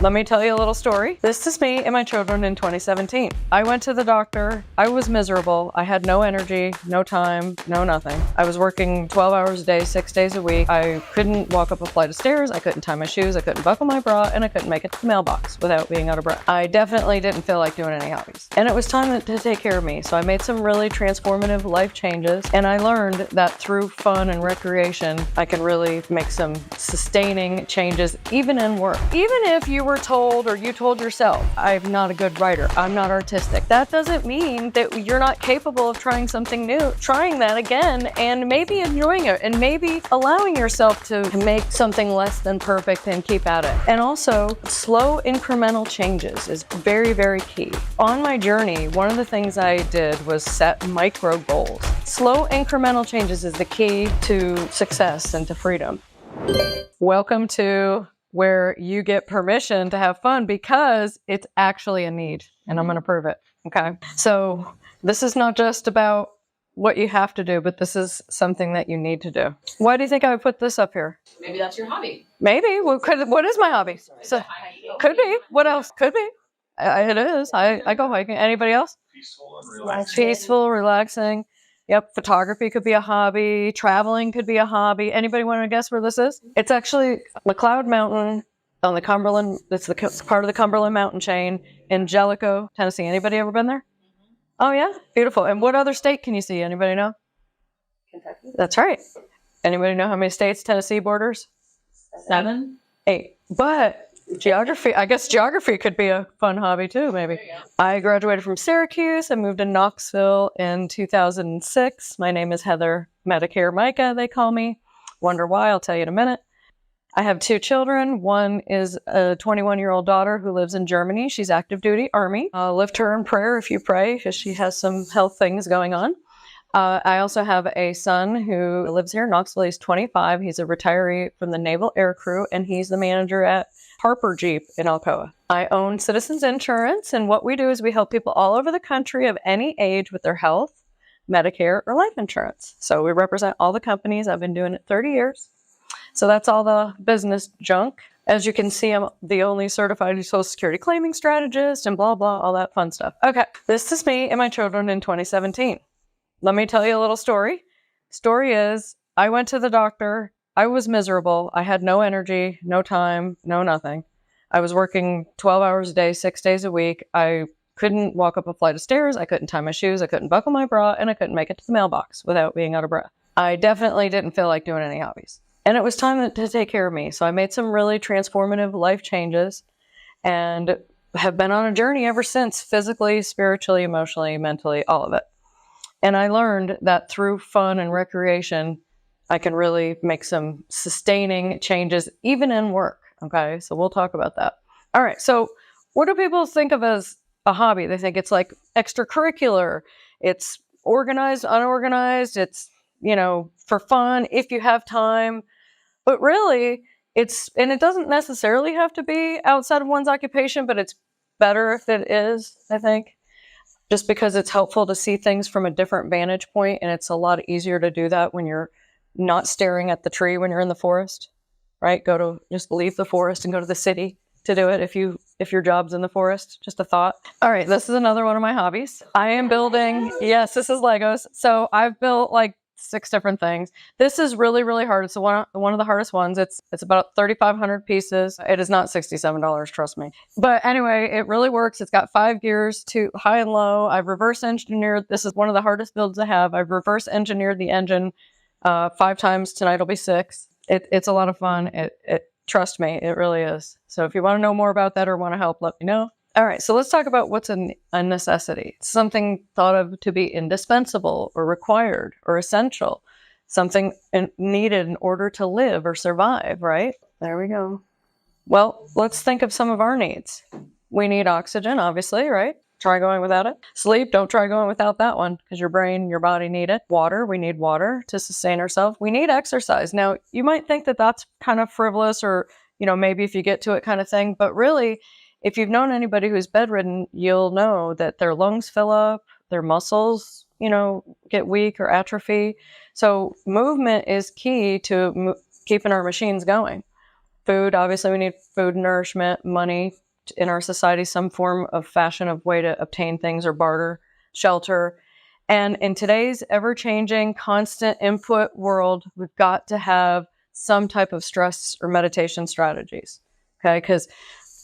Let me tell you a little story. This is me and my children in 2017. I went to the doctor. I was miserable. I had no energy, no time, no nothing. I was working 12 hours a day, 6 days a week. I couldn't walk up a flight of stairs. I couldn't tie my shoes. I couldn't buckle my bra, and I couldn't make it to the mailbox without being out of breath. I definitely didn't feel like doing any hobbies. And it was time to take care of me. So I made some really transformative life changes. And I learned that through fun and recreation, I can really make some sustaining changes, even in work. Even if you were told, or you told yourself, I'm not a good writer, I'm not artistic, that doesn't mean that you're not capable of trying something new, trying that again, and maybe enjoying it, and maybe allowing yourself to make something less than perfect and keep at it. And also, slow incremental changes is very, very key. On my journey, one of the things I did was set micro goals. Slow incremental changes is the key to success and to freedom. Welcome to where you get permission to have fun, because it's actually a need, and I'm going to prove it. Okay. So this is not just about what you have to do, but this is something that you need to do. Why do you think I would put this up here? Maybe that's your hobby. Maybe. What is my hobby? So could be. What else? Could be. It is. I go hiking. Anybody else? Peaceful and relaxing. Peaceful, relaxing. Yep. Photography could be a hobby. Traveling could be a hobby. Anybody want to guess where this is? It's actually McLeod Mountain on the Cumberland. It's part of the Cumberland mountain chain in Jellicoe, Tennessee. Anybody ever been there? Mm-hmm. Oh, yeah. Beautiful. And what other state can you see? Anybody know? Kentucky. That's right. Anybody know how many states Tennessee borders? 7. 8. But geography, I guess geography could be a fun hobby too, maybe. I graduated from Syracuse. I moved to Knoxville in 2006. My name is Heather Medicare Micah, they call me. Wonder why? I'll tell you in a minute. I have 2 children. One is a 21-year-old daughter who lives in Germany. She's active duty Army. Lift her in prayer if you pray, because she has some health things going on. I also have a son who lives here in Knoxville. He's 25. He's a retiree from the Naval Air Crew, and he's the manager at Harper Jeep in Alcoa. I own Citizens Insurance, and what we do is we help people all over the country of any age with their health, Medicare, or life insurance. So we represent all the companies. I've been doing it 30 years. So that's all the business junk. As you can see, I'm the only certified Social Security claiming strategist and blah, blah, all that fun stuff. Okay, this is me and my children in 2017. Let me tell you a little story. Story is, I went to the doctor. I was miserable. I had no energy, no time, no nothing. I was working 12 hours a day, 6 days a week. I couldn't walk up a flight of stairs. I couldn't tie my shoes. I couldn't buckle my bra, and I couldn't make it to the mailbox without being out of breath. I definitely didn't feel like doing any hobbies. And it was time to take care of me. So I made some really transformative life changes and have been on a journey ever since, physically, spiritually, emotionally, mentally, all of it. And I learned that through fun and recreation, I can really make some sustaining changes, even in work. Okay, so we'll talk about that. All right, so what do people think of as a hobby? They think it's like extracurricular, it's organized, unorganized, it's, for fun, if you have time. But really, and it doesn't necessarily have to be outside of one's occupation, but it's better if it is, I think. Just because it's helpful to see things from a different vantage point, and it's a lot easier to do that when you're not staring at the tree when you're in the forest, right? Just leave the forest and go to the city to do it if your job's in the forest. Just a thought. All right, this is another one of my hobbies. I am building, yes, this is Legos. So I've built like 6 different things. This is really, really hard. It's one of the hardest ones. It's about 3,500 pieces. It is not $67, trust me. But anyway, it really works. It's got 5 gears, to high and low. I've reverse engineered. This is one of the hardest builds I have. I've reverse engineered the engine 5 times. Tonight will be 6. It's a lot of fun. Trust me, it really is. So if you want to know more about that or want to help, let me know. All right, so let's talk about what's a necessity. Something thought of to be indispensable or required or essential. Something needed in order to live or survive, right? There we go. Well, let's think of some of our needs. We need oxygen, obviously, right? Try going without it. Sleep, don't try going without that one, because your brain, your body need it. Water, we need water to sustain ourselves. We need exercise. Now, you might think that that's kind of frivolous or, maybe if you get to it kind of thing, but really, if you've known anybody who's bedridden, you'll know that their lungs fill up, their muscles, get weak or atrophy. So movement is key to keeping our machines going. Food, obviously we need food, nourishment, money in our society, some form of fashion of way to obtain things or barter, shelter. And in today's ever-changing, constant input world, we've got to have some type of stress or meditation strategies. Okay, because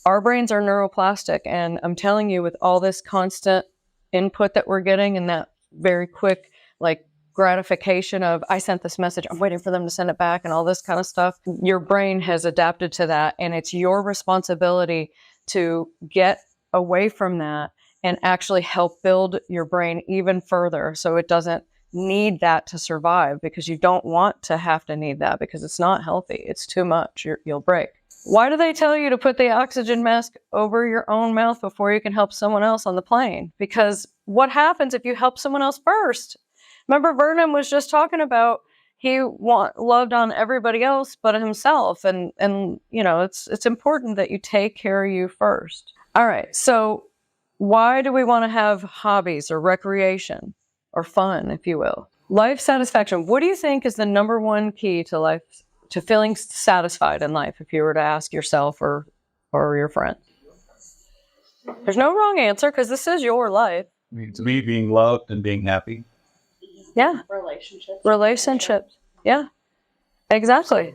our brains are neuroplastic, and I'm telling you, with all this constant input that we're getting and that very quick, like, gratification of, I sent this message, I'm waiting for them to send it back, and all this kind of stuff, your brain has adapted to that, and it's your responsibility to get away from that and actually help build your brain even further so it doesn't need that to survive, because you don't want to have to need that, because it's not healthy. It's too much. You'll break. Why do they tell you to put the oxygen mask over your own mouth before you can help someone else on the plane? Because what happens if you help someone else first? Remember, Vernon was just talking about he loved on everybody else but himself, and it's important that you take care of you first. All right, so why do we want to have hobbies or recreation or fun, if you will? Life satisfaction. What do you think is the number one key to life, to feeling satisfied in life, if you were to ask yourself or your friend? There's no wrong answer, because this is your life. To me, being loved and being happy. Yeah. Relationships. Yeah. Exactly.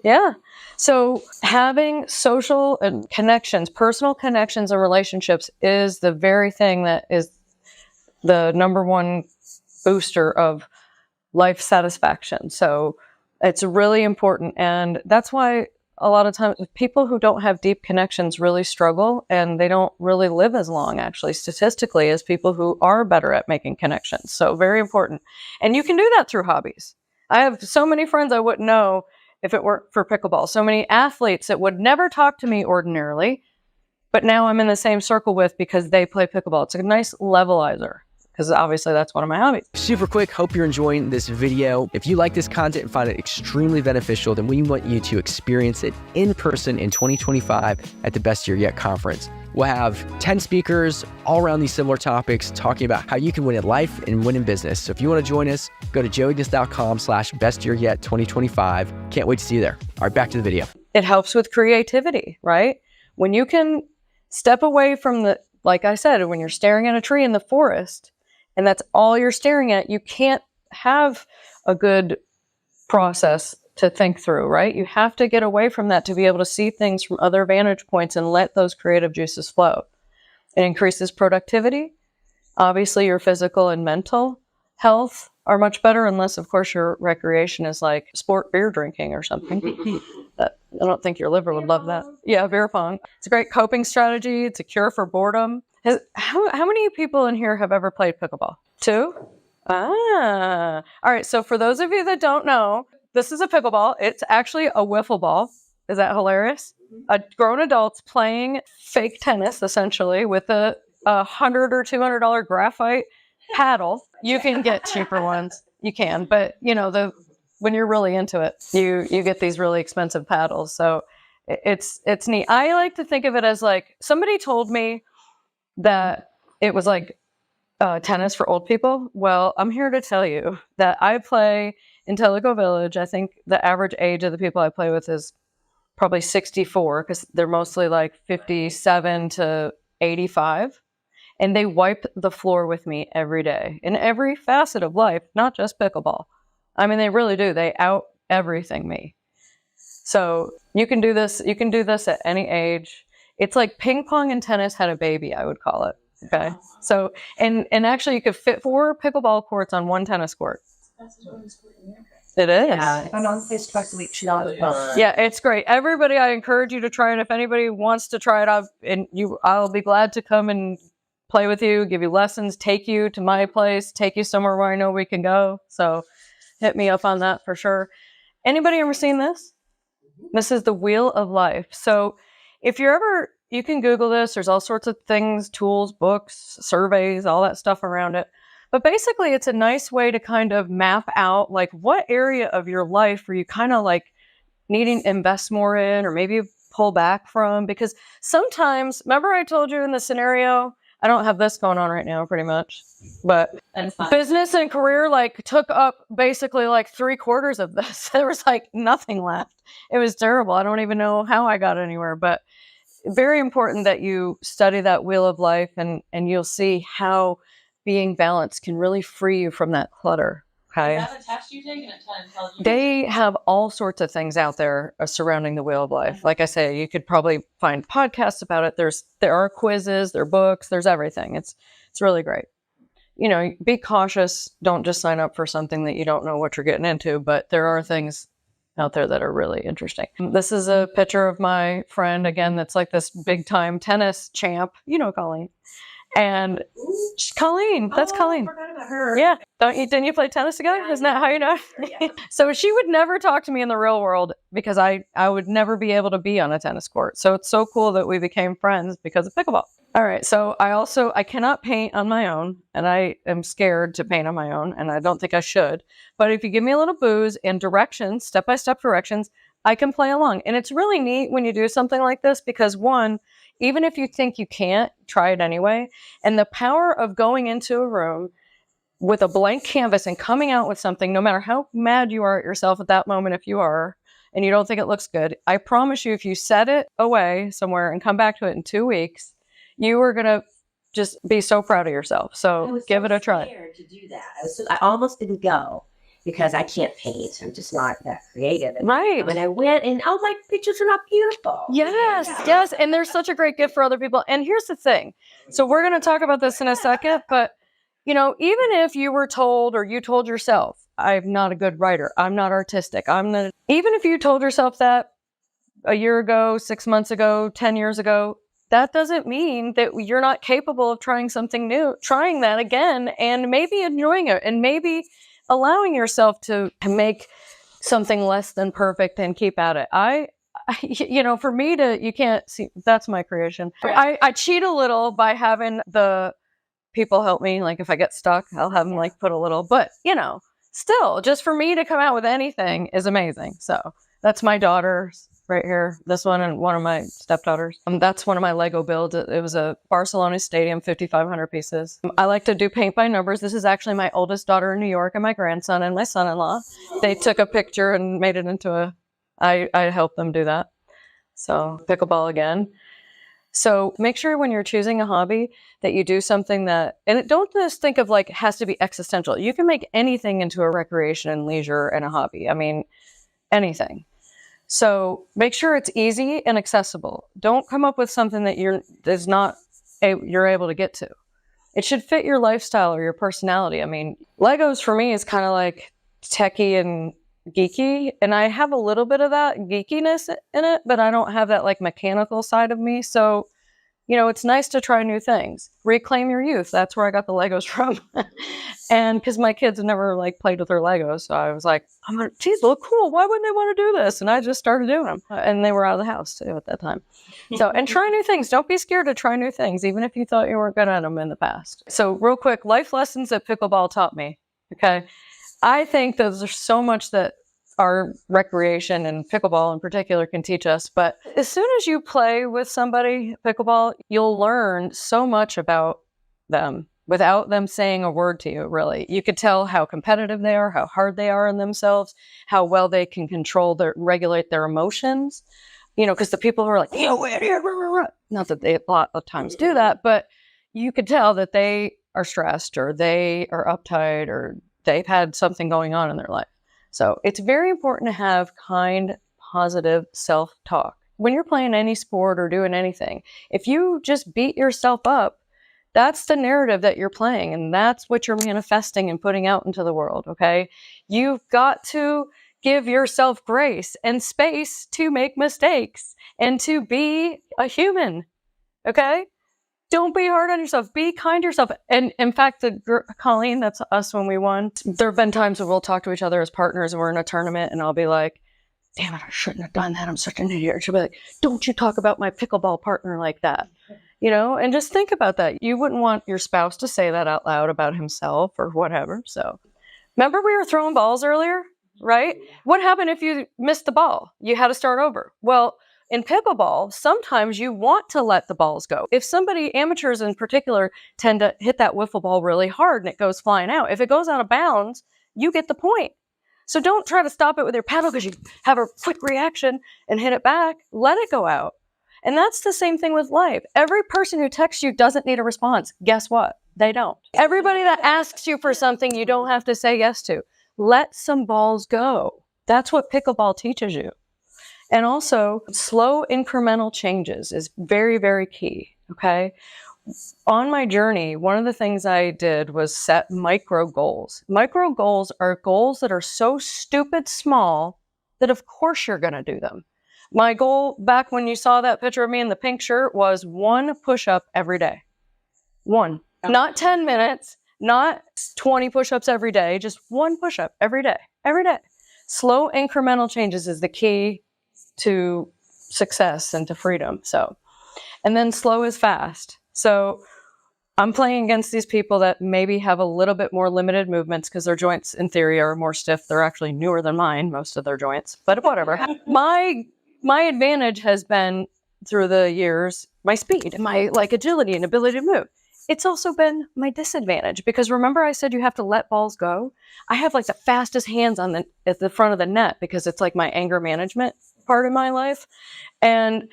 Yeah. So having social and connections, personal connections and relationships is the very thing that is the number one booster of life satisfaction. So it's really important. And that's why a lot of times people who don't have deep connections really struggle, and they don't really live as long, actually, statistically, as people who are better at making connections. So very important. And you can do that through hobbies. I have so many friends I wouldn't know if it weren't for pickleball. So many athletes that would never talk to me ordinarily, but now I'm in the same circle with, because they play pickleball. It's a nice levelizer, because obviously that's one of my hobbies. Super quick, hope you're enjoying this video. If you like this content and find it extremely beneficial, then we want you to experience it in person in 2025 at the Best Year Yet conference. We'll have 10 speakers all around these similar topics, talking about how you can win in life and win in business. So if you want to join us, go to joeydis.com/bestyearyet2025. Can't wait to see you there. All right, back to the video. It helps with creativity, right? When you can step away from like I said, when you're staring at a tree in the forest, and that's all you're staring at, you can't have a good process to think through, right? You have to get away from that to be able to see things from other vantage points and let those creative juices flow. It increases productivity. Obviously, your physical and mental health are much better, unless, of course, your recreation is like sport beer drinking or something. I don't think your liver would love that. Yeah, beer pong. It's a great coping strategy. It's a cure for boredom. How many people in here have ever played pickleball? 2? All right. So for those of you that don't know, this is a pickleball. It's actually a wiffle ball. Is that hilarious? Grown adults playing fake tennis, essentially, with a $100 or $200 graphite paddle. You can get cheaper ones. You can, but when you're really into it, you get these really expensive paddles. So it's neat. I like to think of it as, like, somebody told me that it was like tennis for old people. Well, I'm here to tell you that I play in Tellico Village. I think the average age of the people I play with is probably 64, because they're mostly like 57 to 85. And they wipe the floor with me every day in every facet of life, not just pickleball. I mean, they really do. They out everything me. So you can do this. You can do this at any age. It's like ping pong and tennis had a baby, I would call it. Okay. So, and actually you could fit 4 pickleball courts on 1 tennis court. It is. Yeah, I'm on place twice a week. Yeah, it's great. Everybody, I encourage you to try it. If anybody wants to try it out, I'll be glad to come and play with you, give you lessons, take you to my place, take you somewhere where I know we can go. So hit me up on that for sure. Anybody ever seen this? This is the Wheel of Life. So if you can Google this. There's all sorts of things, tools, books, surveys, all that stuff around it. But basically, it's a nice way to kind of map out, like, what area of your life are you kind of like needing to invest more in, or maybe pull back from? Because sometimes, remember I told you in the scenario I don't have this going on right now, pretty much. But That's fine. business and career like took up basically like 3/4 of this. There was like nothing left. It was terrible. I don't even know how I got anywhere, but very important that you study that wheel of life, and you'll see how being balanced can really free you from that clutter. Okay. Is that a test you take and it tells you? They have all sorts of things out there surrounding the wheel of life. Like I say, you could probably find podcasts about it. There are quizzes, there are books, there's everything. It's really great. You know, be cautious. Don't just sign up for something that you don't know what you're getting into, but there are things out there that are really interesting. This is a picture of my friend, again, that's like this big time tennis champ. You know Colleen. And Colleen, that's Colleen. I forgot about her. Yeah. Didn't you play tennis together? Yeah, Isn't that how you know? Yeah. So she would never talk to me in the real world because I would never be able to be on a tennis court. So it's so cool that we became friends because of pickleball. All right. So I cannot paint on my own, and I am scared to paint on my own, and I don't think I should. But if you give me a little booze and directions, step-by-step directions, I can play along. And it's really neat when you do something like this because, one, even if you think you can't, try it anyway. And the power of going into a room with a blank canvas and coming out with something, no matter how mad you are at yourself at that moment, if you are, and you don't think it looks good, I promise you, if you set it away somewhere and come back to it in 2 weeks, you are going to just be so proud of yourself. So give it a try. Scared to do that. I almost didn't go because I can't paint. I'm just not that creative. And Right. when I went, and oh, my pictures are not beautiful. Yes. And there's such a great gift for other people. And here's the thing. So we're going to talk about this in a second, but you know, even if you were told or you told yourself, I'm not a good writer, I'm not artistic, even if you told yourself that a year ago, 6 months ago, 10 years ago, that doesn't mean that you're not capable of trying something new, trying that again, and maybe enjoying it, and maybe allowing yourself to make something less than perfect and keep at it. You know, for me you can't see, that's my creation. I cheat a little by having the people help me. Like if I get stuck, I'll have them like put a little, but you know, still just for me to come out with anything is amazing. So that's my daughter's right here. This one and one of my stepdaughters. That's one of my Lego builds. It was a Barcelona stadium, 5,500 pieces. I like to do paint by numbers. This is actually my oldest daughter in New York and my grandson and my son-in-law. They took a picture and made it into I helped them do that. So pickleball again. So make sure when you're choosing a hobby that you do something don't just think of like it has to be existential. You can make anything into a recreation and leisure and a hobby. I mean, anything. So make sure it's easy and accessible. Don't come up with something that you're able to get to. It should fit your lifestyle or your personality. I mean, Legos for me is kind of like techie and geeky, and I have a little bit of that geekiness in it, but I don't have that like mechanical side of me. So, you know, it's nice to try new things. Reclaim your youth. That's where I got the Legos from. And because my kids never like played with their Legos, so I was like, geez, look cool. Why wouldn't they want to do this? And I just started doing them. And they were out of the house too at that time. So, and try new things. Don't be scared to try new things, even if you thought you weren't good at them in the past. So real quick, life lessons that pickleball taught me. Okay. I think there's so much that our recreation and pickleball in particular can teach us. But as soon as you play with somebody pickleball, you'll learn so much about them without them saying a word to you, really. You could tell how competitive they are, how hard they are in themselves, how well they can regulate their emotions. You know, because the people who are like, not that they a lot of times do that, but you could tell that they are stressed or they are uptight or they've had something going on in their life. So it's very important to have kind, positive self-talk. When you're playing any sport or doing anything, if you just beat yourself up, that's the narrative that you're playing, and that's what you're manifesting and putting out into the world, okay? You've got to give yourself grace and space to make mistakes and to be a human, okay? Don't be hard on yourself. Be kind to yourself. And in fact, Colleen, that's us when we won. There have been times when we'll talk to each other as partners and we're in a tournament and I'll be like, damn it, I shouldn't have done that. I'm such an idiot. She'll be like, don't you talk about my pickleball partner like that. You know, and just think about that. You wouldn't want your spouse to say that out loud about himself or whatever. So remember we were throwing balls earlier, right? What happened if you missed the ball? You had to start over. Well, in pickleball, sometimes you want to let the balls go. If somebody, amateurs in particular, tend to hit that wiffle ball really hard and it goes flying out. If it goes out of bounds, you get the point. So don't try to stop it with your paddle because you have a quick reaction and hit it back. Let it go out. And that's the same thing with life. Every person who texts you doesn't need a response. Guess what? They don't. Everybody that asks you for something you don't have to say yes to. Let some balls go. That's what pickleball teaches you. And also, slow incremental changes is very, very key, okay? On my journey, one of the things I did was set micro goals. Micro goals are goals that are so stupid small that of course you're going to do them. My goal back when you saw that picture of me in the pink shirt was 1 push-up every day. 1. Not 10 minutes, not 20 push-ups every day, just 1 push-up every day, every day. Slow incremental changes is the key to success and to freedom. So, and then slow is fast. So I'm playing against these people that maybe have a little bit more limited movements because their joints in theory are more stiff. They're actually newer than mine, most of their joints, but whatever. My advantage has been through the years, my speed and my agility and ability to move. It's also been my disadvantage because remember I said you have to let balls go? I have the fastest hands at the front of the net because it's my anger management part of my life. And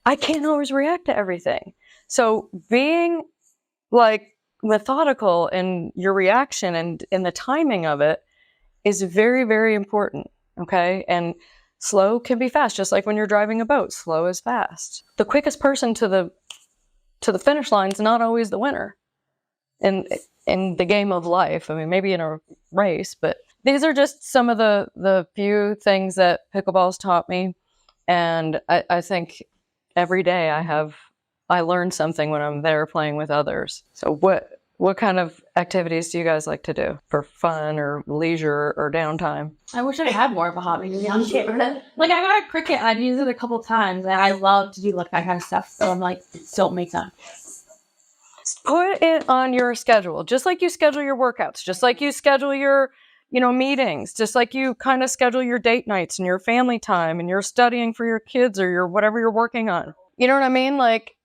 I can't always react to everything. So being methodical in your reaction and in the timing of it is very, very important. Okay. And slow can be fast, just like when you're driving a boat, slow is fast. The quickest person to the finish line is not always the winner in the game of life. I mean, maybe in a race, but these are just some of the few things that pickleball's taught me. And I think every day I learn something when I'm there playing with others. So what kind of activities do you guys like to do for fun or leisure or downtime? I wish I had more of a hobby, to be honest. I got cricket. I've used it a couple times, and I love to do that kind of stuff. So I'm don't make time. Put it on your schedule, just like you schedule your workouts, just like you schedule your meetings, just like you kind of schedule your date nights and your family time and you're studying for your kids or your whatever you're working on. You know what I mean?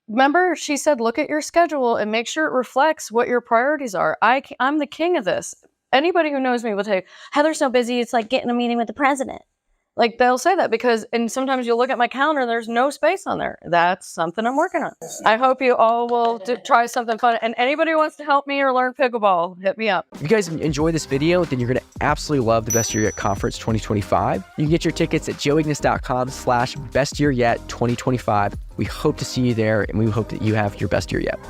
Remember, she said, look at your schedule and make sure it reflects what your priorities are. I'm the king of this. Anybody who knows me will tell you, Heather's so busy, it's like getting a meeting with the president. They'll say that and sometimes you'll look at my calendar, there's no space on there. That's something I'm working on. I hope you all will try something fun. And anybody who wants to help me or learn pickleball, hit me up. If you guys enjoy this video, then you're going to absolutely love the Best Year Yet Conference 2025. You can get your tickets at joeignis.com/bestyearyet2025. We hope to see you there, and we hope that you have your best year yet.